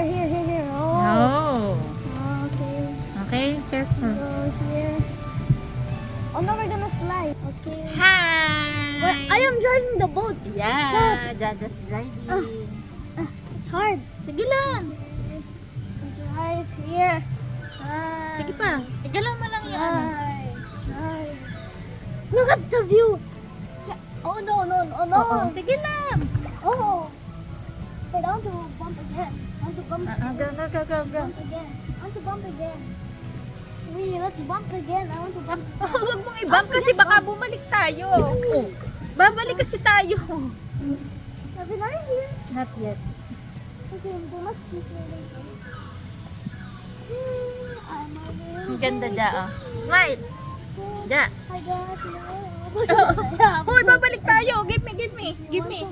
here. Oh. Okay. Okay, careful. Go here. Oh no, we're gonna slide. Okay. Hi! I am driving the boat. Stop. Yeah, Jaja's driving. It's hard. Sige lang. Drive here. Drive. Sige pa. Igalaw mo lang yung ano. Drive. Look at the view. Oh no. Oo, sige lang. Oh. Wait, I want to bump again. I want to bump. Go. Bump again. I want to bump again. Wait, let's bump again. I want to bump. Huwag mong i-bump kasi baka bumalik tayo. Oh. Babalik kasi tayo. Have we learned here? Not yet. Okay, we must keep moving. I'm a little Ang ganda dya, oh. Smile. Ja. I got no. Hoy, babalik tayo. Give me.